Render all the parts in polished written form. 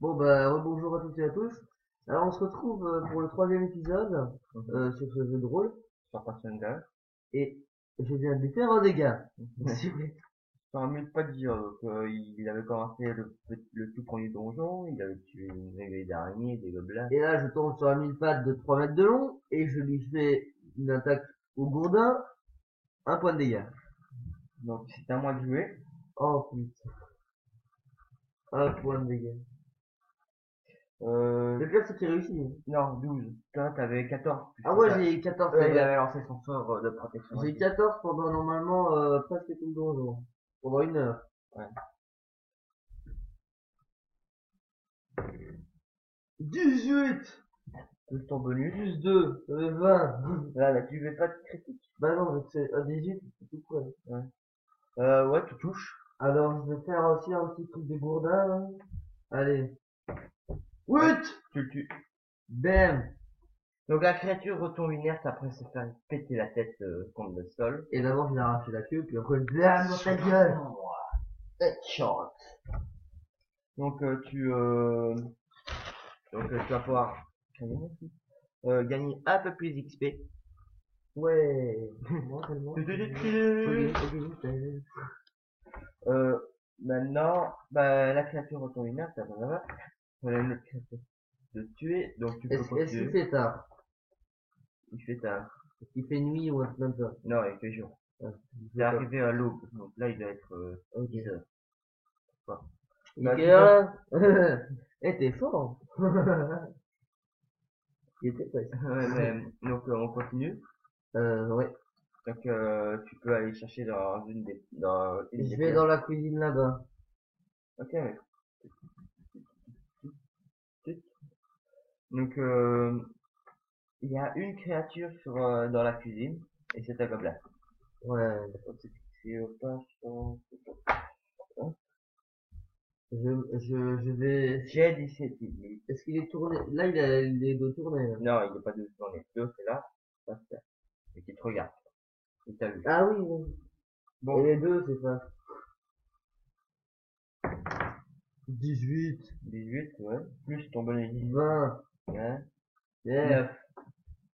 Bon bah bonjour à toutes et à tous. Alors on se retrouve pour le troisième épisode sur ce jeu de rôle Sur Pathfinder. et je viens de lui faire un dégât. S'il vous plaît. Sur mille pas de dire, donc, il avait commencé le tout premier donjon, il avait tué une réveille d'araignées, des gobelins. Et là je tombe sur un mille pattes de 3 mètres de long et je lui fais une attaque au gourdin, un point de dégâts. Donc c'est à moi de jouer. Oh putain, un point de dégâts. Le pire c'est qu'il réussit. Non, 12. Toi, t'avais 14. Ah ouais j'ai 14, c'est Il vrai. avait lancé son sort de protection J'ai aussi. 14 pendant normalement presque tout le donjon. Pendant une heure. Ouais. 18 Plus ton bonus. plus 2, ça fait 20. Là, tu fais pas de critique. Bah non, c'est un 18, c'est tout quoi. Ouais. Ouais, tu touches. Alors, je vais faire aussi un petit truc de gourdin, là. Allez. Oui. Tu le tues. Bam. Donc la créature retombe inerte après se faire péter la tête contre le sol. Et d'abord, je vais arracher la queue, puis après, bam dans ta gueule. Headshot. Donc tu vas pouvoir gagner un peu plus d'XP. Ouais. Moi, tellement. Euh, Maintenant, bah, la créature retombe inerte, blablabla. Voilà une autre créature de tuer, donc tu peux Est-ce qu'il continuer. fait tard? Il fait tard. Est-ce qu'il fait nuit ou un truc comme ça? Non, il fait jour. Ah, Il est arrivé à l'aube, donc là il doit être ok. 10 heures. Quoi. Il Bah, est tu peux... là. Eh, t'es fort. Il était pas. Ouais, donc on continue. Ouais. Donc tu peux aller chercher dans une Je des vais pièces. dans la cuisine là-bas. Ok, mec. Donc il y a une créature dans la cuisine et c'est un gobelin. Ouais. C'est au passe. Je vais. J'ai 17 minutes. Est-ce qu'il est tourné? Là, il a les dos tournés, là. Non, il n'est pas de dans les deux, c'est là. Ça, c'est là. Et qui te regarde. Il t'a vu. Ah oui, oui. Et Bon, les deux, c'est ça. 18, 18, ouais. Plus ton bonus 10. 20, Hein. yeah. 9.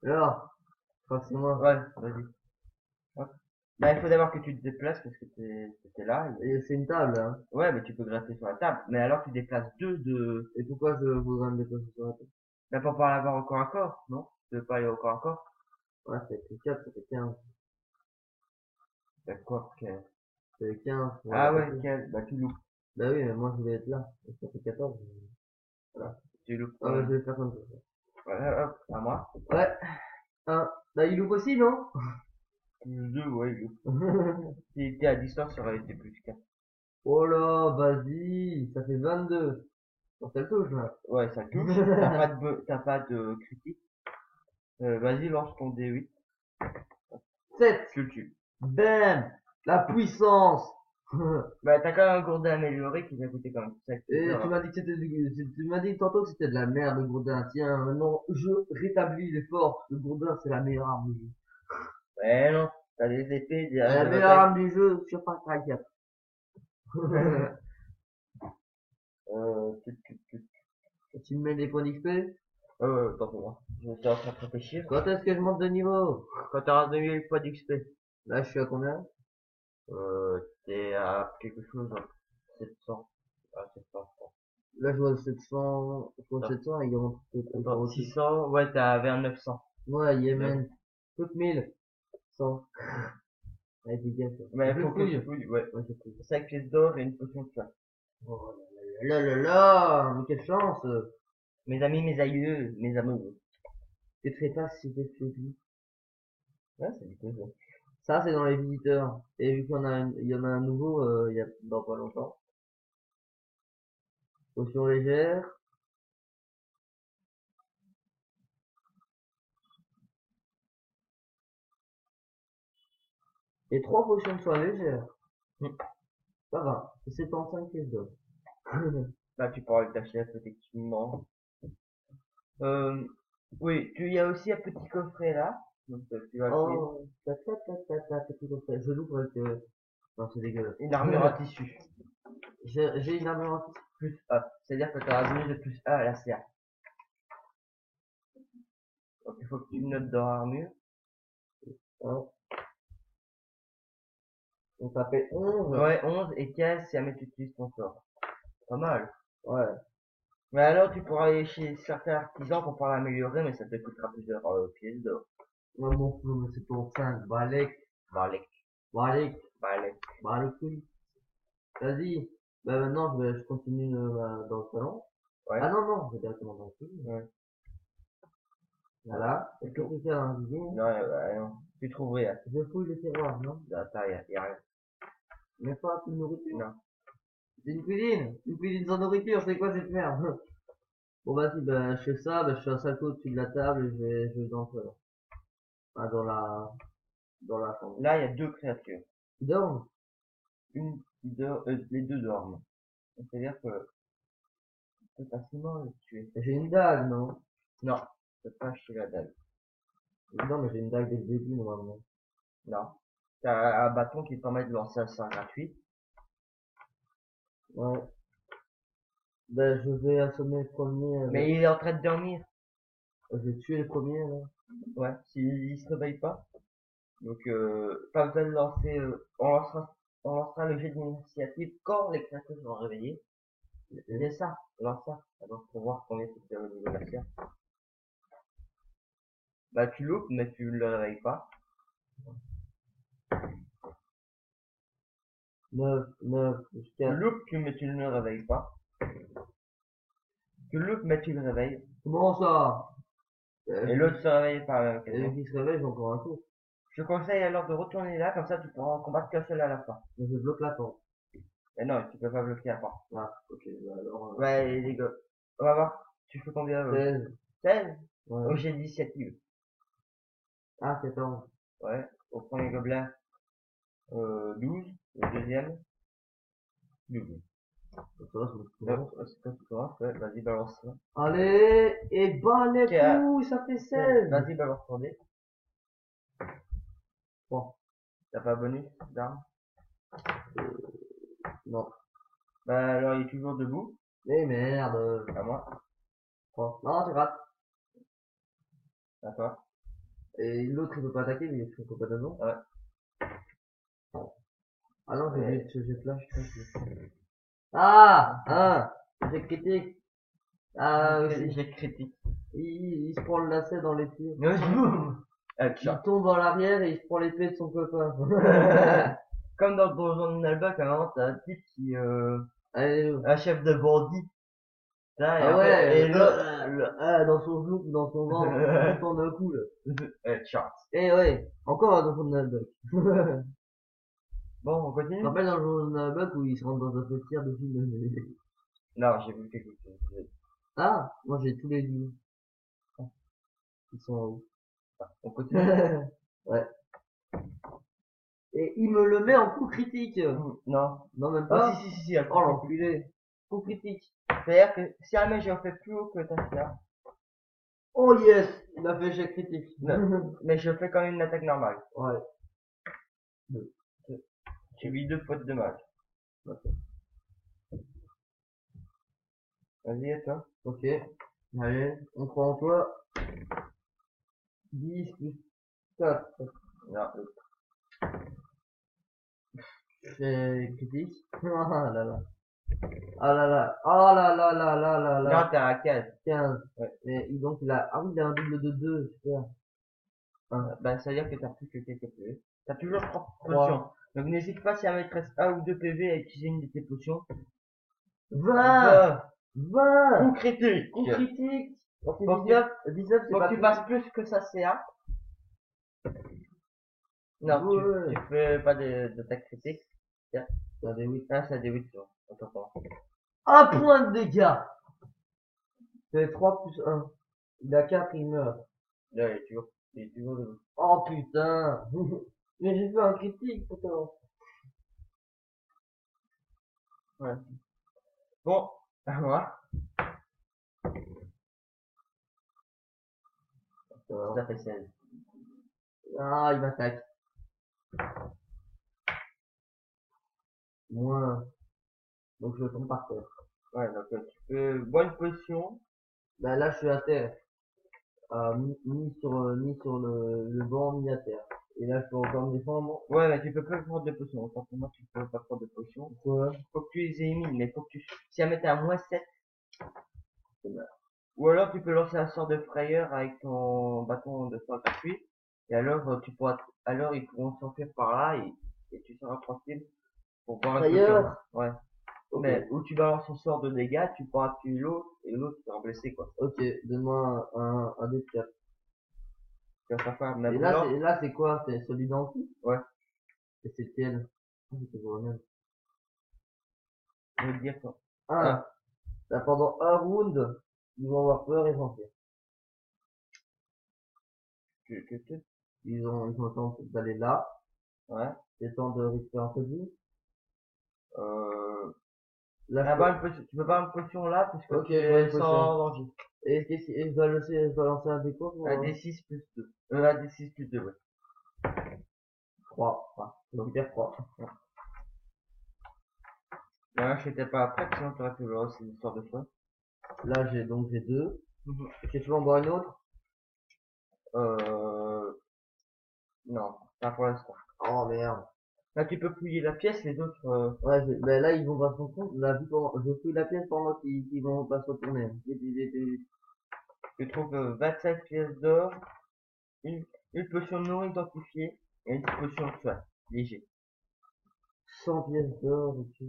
Alors, je crois que c'est moi. Ouais, vas-y. Ouais. Bah, il faut d'abord que tu te déplaces parce que t'étais là. Et c'est une table, hein. Ouais, mais tu peux gratter sur la table. Mais alors tu déplaces deux de... Et pourquoi je voudrais me déplacer sur la table? Bah, pour pas l'avoir au corps à corps, non? Tu veux pas aller au corps à corps? Ouais, ça fait 4, ça fait 15. D'accord, ok. Ça fait 15, Ah voilà. ouais, ok, bah tu loupes. Bah oui, mais moi je voulais être là. Et ça fait 14. Voilà. Tu loupes Ah quand ouais, je même. vais faire comme ça. Voilà, hop, à moi. Ouais, un. Bah il loupe aussi, non? Plus 2, ouais, il loupe. Si il était à distance, ça aurait été plus 4. Oh là, vas-y, ça fait 22. Bon, ça le touche, là. Ouais, ça touche. T'as pas de critique. Vas-y, lance ton D8. 7. Tu le tues. Bam! La puissance! Bah, t'as quand même un gourdin amélioré qui t'a coûté quand même 5 Et heures. tu m'as dit que tu m'as dit tantôt que c'était de la merde, le gourdin. Tiens, maintenant, je rétablis les forces. Le gourdin, c'est la meilleure arme du jeu. Ouais, non. T'as des épées, des haches La de meilleure bataille. arme du jeu sur Far Cry 4. Tut, tut, tut. Tu me mets des points d'XP? Attends pour moi. Je suis en train de réfléchir. Quand est-ce que je monte de niveau? Quand t'auras 2000 points d'XP, Là, je suis à combien? t'es à quelque chose, hein. 700. Ah, 700, je pense. Là, je vois 700, je vois Attends, 700 et il remonte peut-être encore attends, au-dessus. 600, ouais, t'as vers 900. Ouais, Neuf. Yémen. Toutes 1000. 100. Ouais, c'est bien, ça. Mais il Je faut que je fouille. fouille, ouais. Ouais, je fouille. 5 pièces d'or et une potion de chasse. Oh là là là là, mais quelle chance! Mes amis, mes aïeux, mes amours. Je te ferai pas si j'ai fait. Ouais, c'est du coup, ça. Ça, c'est dans les visiteurs. Et vu qu'il y en a il y en a un nouveau, il y a, dans pas longtemps. Potion légère. Et 3 potions de soin légères. Hmm. Ça va. C'est en 5 pièces d'or. Là, tu pourras le cacher effectivement. Euh, oui, il y a aussi un petit coffret là. Donc, tu vas le fouiller. Oh, petit coffret. Je l'ouvre avec, non, c'est dégueulasse. Une armure à tissu. J'ai une armure en tissu. plus A. C'est-à-dire que tu as un bonus de plus A à la CA. Donc il faut que tu notes dans armure. Ouais. Donc ça fait 11. Ouais, 11 et 15 si jamais tu utilises ton sort. Pas mal. Ouais. Mais alors tu pourras aller chez certains artisans pour pouvoir l'améliorer, mais ça te coûtera plusieurs pièces d'or. Ouais, mon flou, mais c'est ton 5. Balek. Balek, Balek. balek. Balek, oui. Vas-y. Bah maintenant, je continue dans le salon. Ouais. Ah non, non, je vais directement dans le film. Ouais. Voilà. Est-ce que tu fais un cuisine? Non, non. Tu trouves rien. Je fouille le tiroir, non? Attends, y a rien. Mais pas de nourriture. Non. C'est une cuisine. Une cuisine sans nourriture, c'est quoi cette merde? Bon, vas-y, bah, je fais ça, bah, je fais un salto au-dessus de la table et je vais dans le salon. Ah, dans la chambre. Là, il y a deux créatures. Tu dors? Une qui dort, les deux dorment. C'est-à-dire que tu peux facilement les tuer. J'ai une dague, non? Non, tu peux pas acheter la dalle. Non, mais j'ai une dague dès le début, normalement. Non. T'as un bâton qui te permet de lancer un sort gratuit. Ouais. Ben, je vais assommer le premier Mais il est en train de dormir. je vais tuer le premier, là. Ouais, s'il se réveille pas. Donc, pas besoin de lancer, on lancera le jet d'initiative quand les créatures seront réveillées. C'est ça, lance ça. Alors, pour voir combien tu fais au niveau de la pierre. Bah, tu loupes, mais tu le réveilles pas. 9, Tu 4. loupes, mais tu ne le réveilles pas. Tu loupes, mais tu le réveilles. Comment ça? Et l'autre se réveille par la même Et occasion. qui se réveille, j'ai encore un tour. Je te conseille alors de retourner là, comme ça tu pourras en combattre qu'un seul à la fin. Mais je bloque la porte. Mais non, tu peux pas bloquer la porte. Ah, ok, bah alors, Ouais, les gars. On va voir. Tu fais combien 16. 16 Ouais. au jet d'initiative. Ah, 14. Ouais. Au premier gobelin, 12. Au deuxième, 12. Ça va, c'est Donc, c'est toi qui commence. Ouais, vas-y, balance ça. allez, et bah les Ok. couilles, ça fait 16. Vas-y, balance ton dé. Bon, T'as pas bonus d'arme? non. Bah alors il est toujours debout. Eh merde. À moi. Bon. Non, tu rates. À toi. Et l'autre, il peut pas attaquer, mais il est complètement. Ouais. Ah non, j'ai Ouais. oublié de ce flash. Ah, hein, j'ai critique. Ah, aussi. J'ai critique. Il se prend le lacet dans les pieds. Headshot. Il tombe en arrière et il se prend l'épée de son copain. Comme dans Donjon de Nalbuck, à un moment, t'as un type qui, Allez, un chef de bandit. Là, et ah après, ouais, et l'autre, dans son genou ou dans son ventre, tout en un coup, là. headshot. Eh ouais, encore un Donjon de Nalbuck. Tu Bon, on te continue? rappelles dans le Donjon de Nalbuck où il se rentre dans un vestiaire de film? Non, j'ai vu quelque chose. Ah, moi j'ai tous les livres. Ils sont en haut. On continue? Ouais. Et il me le met en coup critique. Non. Non, même Ah, pas. si, Oh l'enculé. Coup critique. c'est-à-dire que si jamais j'ai fait plus haut que ta sphère, Oh yes, il a fait échec critique. mais je fais quand même une attaque normale. Ouais. J'ai mis 2 points de dommage. Vas-y, à toi. Ok. Allez, on croit en toi. 10 plus 4. Non, C'est critique. Ah là là. Ah là là. Ah là là là là là non, là. t'es à 15. 15. Ouais. Et donc il a, ah oui, il a un double de 2. Super. Bah, ça veut dire que t'as plus que quelques PV. T'as toujours 3 Trois. potions. Donc n'hésite pas si il te reste 1 ou 2 PV à utiliser une de tes potions. 20. 20. Coup critique. Coup critique. Donc Faut que 19. 19 c'est Faut pas que tu critique. passes plus que ça CA. Non, Ouais. tu fais pas d'attaque critique. Tiens. C'est un des 8. Ah, c'est des 8 tours. Attends. Un point de dégâts. C'est 3 plus 1. Il a 4, il meurt. Là, il est toujours debout. Oh putain. Mais j'ai fait un critique pourtant. Ouais. Bon, à moi. Ça fait 16. Ah, il m'attaque. Moins. Donc je tombe par terre. Ouais, donc tu peux boire une potion. Bah là, je suis à terre. Ni sur le banc, ni à terre. Et là, je peux encore me défendre. Ouais, mais tu peux pas prendre de potions. Autant pour moi, tu peux pas prendre de potions. Quoi? Faut que tu les élimines, mais faut que tu... Si à mettre à -7, ou alors tu peux lancer un sort de frayeur avec ton bâton de soin gratuit. Et alors, alors ils pourront s'enfuir par là et tu seras tranquille pour boire une potion. Ailleurs? Ouais. Ok. Mais où tu balances un sort de dégâts, tu pourras tuer l'autre et l'autre sera blessé, quoi. Ok, donne-moi un dé de 4. Tu vas faire quoi? Ma Et brûlante? là, c'est quoi? C'est celui d'en dessous? Ouais. Et c'est lequel? Ah, c'est toujours le même. Je vais te dire quoi. Ah, là, pendant un round, ils vont avoir peur et s'enfuir. Tu- Ils ont le temps d'aller là. Ouais. C'est le temps de récupérer un peu de vie. Euh, Là, je là-bas, peux... tu peux pas une potion là, parce que Ok, tu je vois une es potion. sans danger. Et je dois lancer un décompte pour... Un D6 plus 2. Un D6 plus 2, ouais. 3. Enfin, je récupère 3. Là, je n'étais pas prêt, sinon tu aurais pu le lancer une histoire de fois. Là, j'ai 2. Mhm. Est-ce que tu veux en boire une autre? Euh, non, pas pour l'instant. Oh merde. Là, tu peux fouiller la pièce, les autres, Ouais, ben là, ils vont pas se rendre compte. Là, vu comment, je fouille la pièce pendant qu'ils vont pas se retourner. tu trouves 25 pièces d'or, une, une potion non identifiée et une potion de soin, léger. 100 pièces d'or, ok.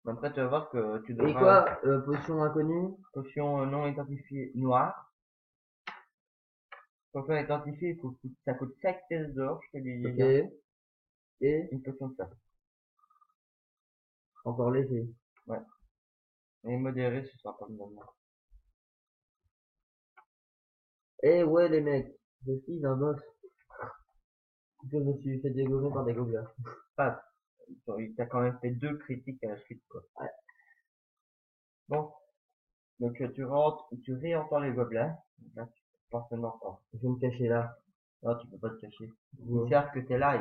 Après, tu vas voir que tu Et devras quoi? Potion inconnue? potion non identifiée noire. Potion identifiée, ça coûte 5 pièces d'or, je te dis Ok. déjà. Et Une potion de soin. encore léger. Ouais. Et modéré, ce sera pas mal. Eh ouais, les mecs. Je suis d'un boss. Que je me suis fait dégommer par des gobelins. Pas, il t'a quand même fait 2 critiques à la suite, quoi. Ouais. Bon. Donc, tu rentres, tu réentends les gobelins. Là, tu peux pas seulement entendre. Je vais me cacher là. Non, tu peux pas te cacher. Ouais. Ils savent que t'es là.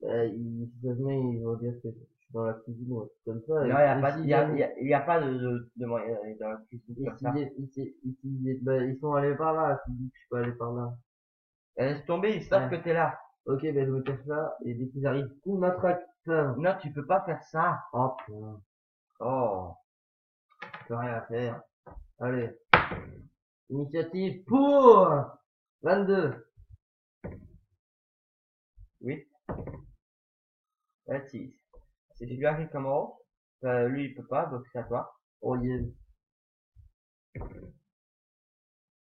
Si ça se met, ils vont dire que je suis dans la cuisine ou un truc comme ça. Non, Et, il y a et pas, s'ils il y a, viennent, il y a, il y a pas de moyen d'aller dans la cuisine et comme s'ils ça. viennent, ils sont allés par là. Tu dis que je peux aller par là. Laisse tomber, ils savent Ouais. que t'es là. Ok, ben je me cache là. Et dès qu'ils arrivent, coup matraque. Putain. Non, tu peux pas faire ça. Oh putain. Oh. Je peux rien faire. Allez. Initiative pour 22. Oui. 26. C'est celui-là qui commence. Lui, il peut pas, donc c'est à toi. Oh yeah.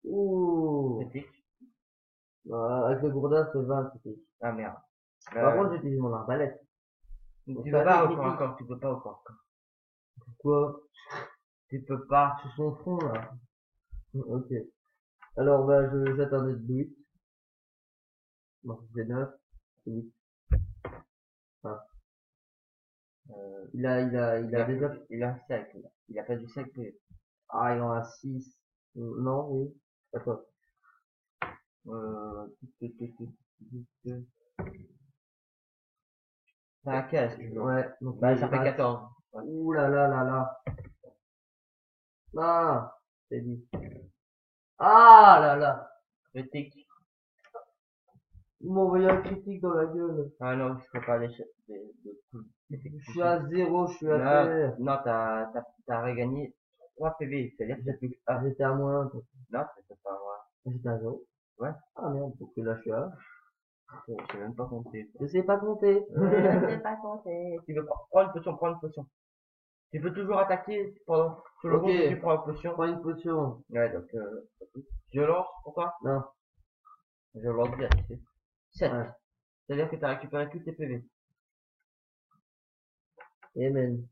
Ouh. Critique. Avec le gourdin, c'est 20, c'était. Ah merde. Par contre, j'utilise mon arbalète. Tu Donc, peux ça pas fait encore, critique. encore, tu peux pas encore. Quoi? Tu peux pas. Sur son front, là. Ok. Alors, bah, je jette un dé de 8. Non, c'est 9. C'est 8. Enfin, il a déjà... Il a un 5, là. Il a pas du 5, mais, Ah, il en a 6. Non, oui. D'accord. euh, c'est un 15, toujours. Ouais. Donc, Bah, il ça fait reste... 14. Ouais. Ouh là là là là. Ah, c'est dit. Ah là là. Critique. Ils m'ont envoyé un critique dans la gueule. Ah non, je ferai pas Je suis à 0, je suis à Non, terre. non, t'as regagné 3 PV. C'est-à-dire que t'as plus que 1. J'étais à moins 1. Non, c'est pas moi. J'étais à 0. Ouais. Ah merde, donc là je suis à... Je sais même pas compter. Je sais pas compter. Je sais pas compter. Tu veux prendre une potion, prends une potion. Tu peux toujours attaquer pendant, sur le Ok. compte où tu prends la potion. Prends une potion. Ouais, donc, violence, pourquoi? Non. Violence bien, tu sais. 7. Ouais. C'est-à-dire que t'as récupéré tous tes PV. Amen.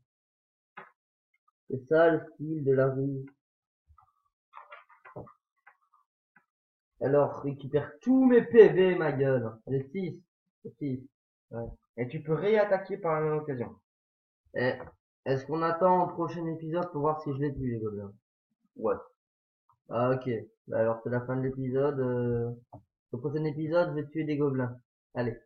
C'est ça le style de la rue. Alors, récupère tous mes PV, ma gueule. J'ai 6. 6. Ouais. Et tu peux réattaquer par la même occasion. Eh, est-ce qu'on attend au prochain épisode pour voir si je les tue, les gobelins? Ouais. Ah, ok. Bah alors, c'est la fin de l'épisode. Au prochain épisode, je vais tuer des gobelins. Allez.